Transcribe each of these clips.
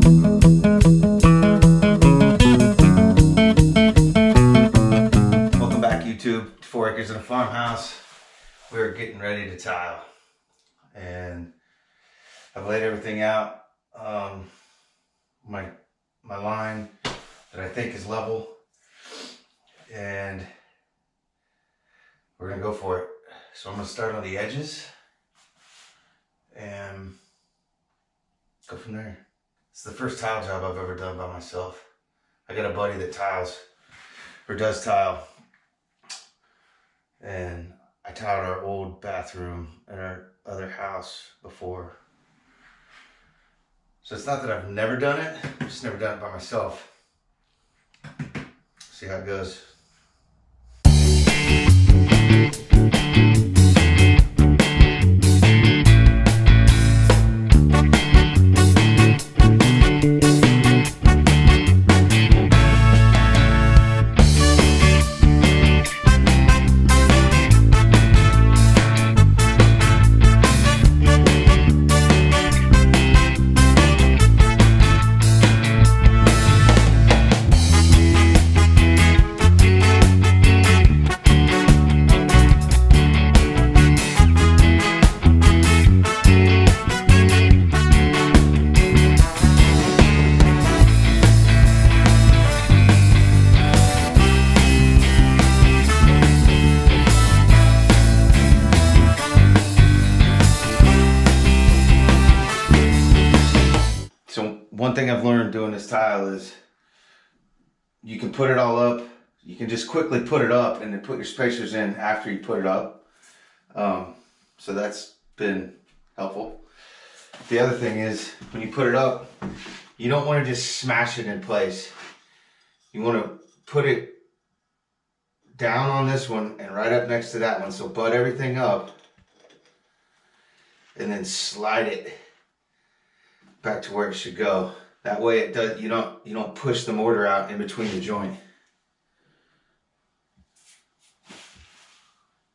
Welcome back, YouTube. 4 acres in a farmhouse. We're getting ready to tile, and I've laid everything out. My line that I think is level, and we're gonna go for it. So I'm gonna start on the edges and go from there. It's the first tile job I've ever done by myself. I got a buddy that tiles, or does tile, and I tiled our old bathroom in our other house before. So it's not that I've never done it, I've just never done it by myself. See how it goes. One thing I've learned doing this tile is you can put it all up. You can just quickly put it up and then put your spacers in after you put it up. So that's been helpful. The other thing is when you put it up, you don't want to just smash it in place. You want to put it down on this one and right up next to that one. So butt everything up and then slide it back to where it should go. That way it does, you don't push the mortar out in between the joint.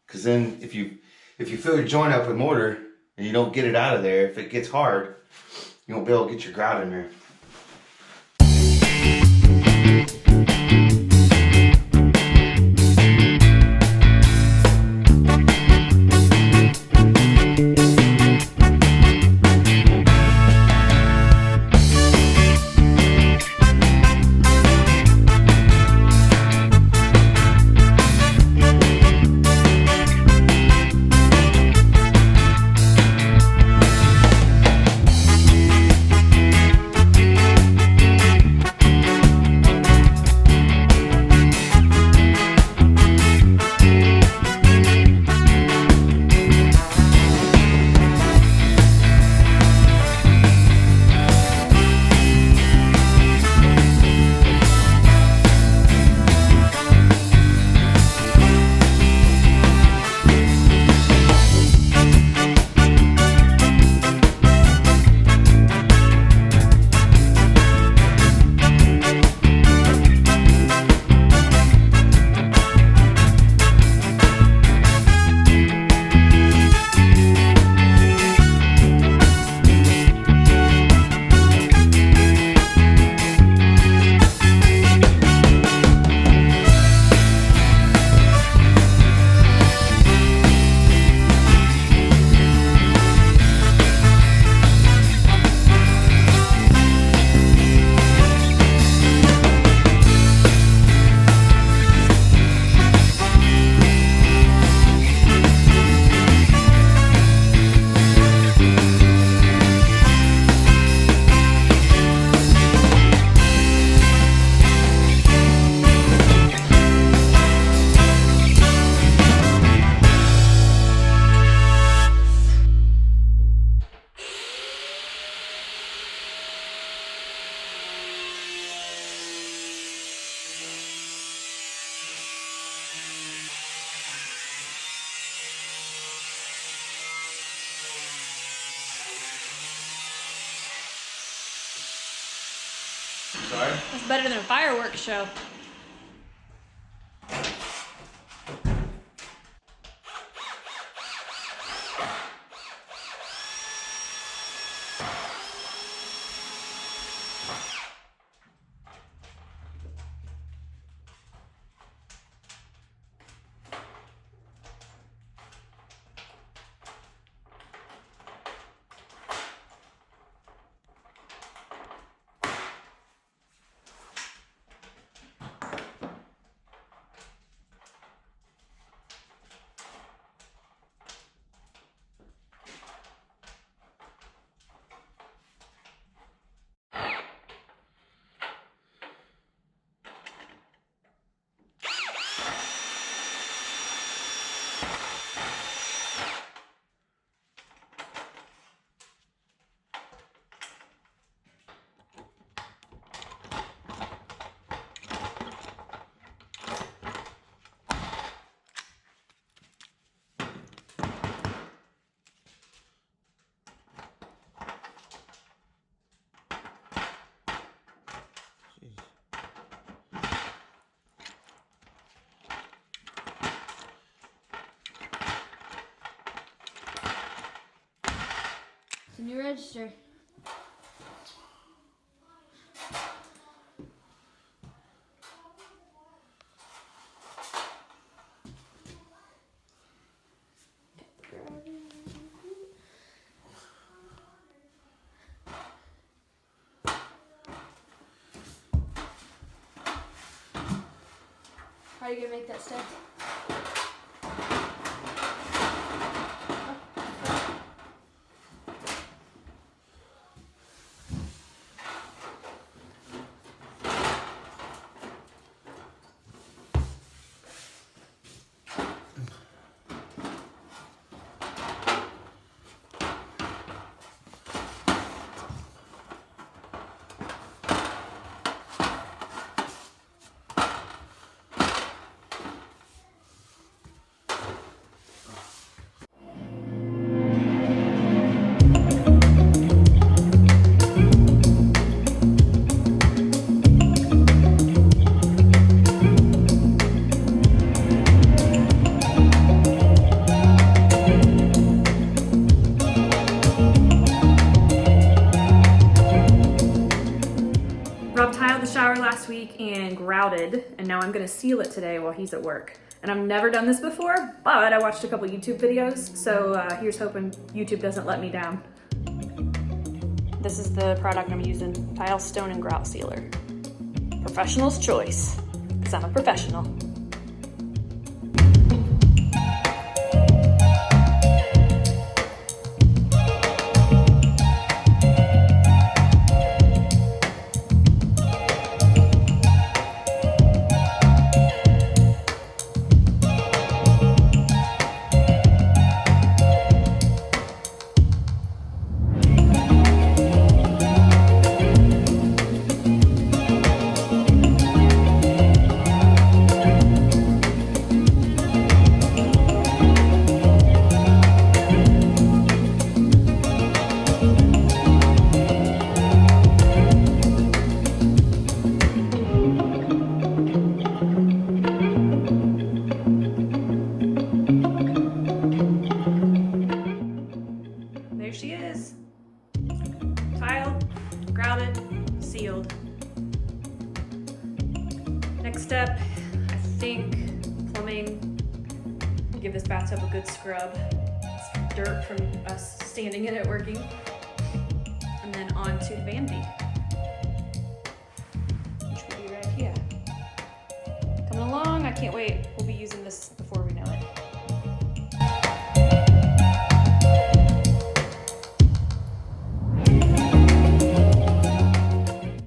Because then if you fill your joint up with mortar and you don't get it out of there, if it gets hard, you won't be able to get your grout in there. Sorry? That's better than a fireworks show. Can you register? How are you gonna make that step? Rob tiled the shower last week and grouted, and now I'm gonna seal it today while he's at work. And I've never done this before, but I watched a couple YouTube videos, so here's hoping YouTube doesn't let me down. This is the product I'm using, Tile, Stone, and Grout Sealer. Professional's choice, because I'm a professional. There she is. Tiled, grouted, sealed. Next step, I think plumbing. Give this bathtub a good scrub. It's dirt from us standing in it working. And then on to the vanity, which will be right here. Coming along, I can't wait.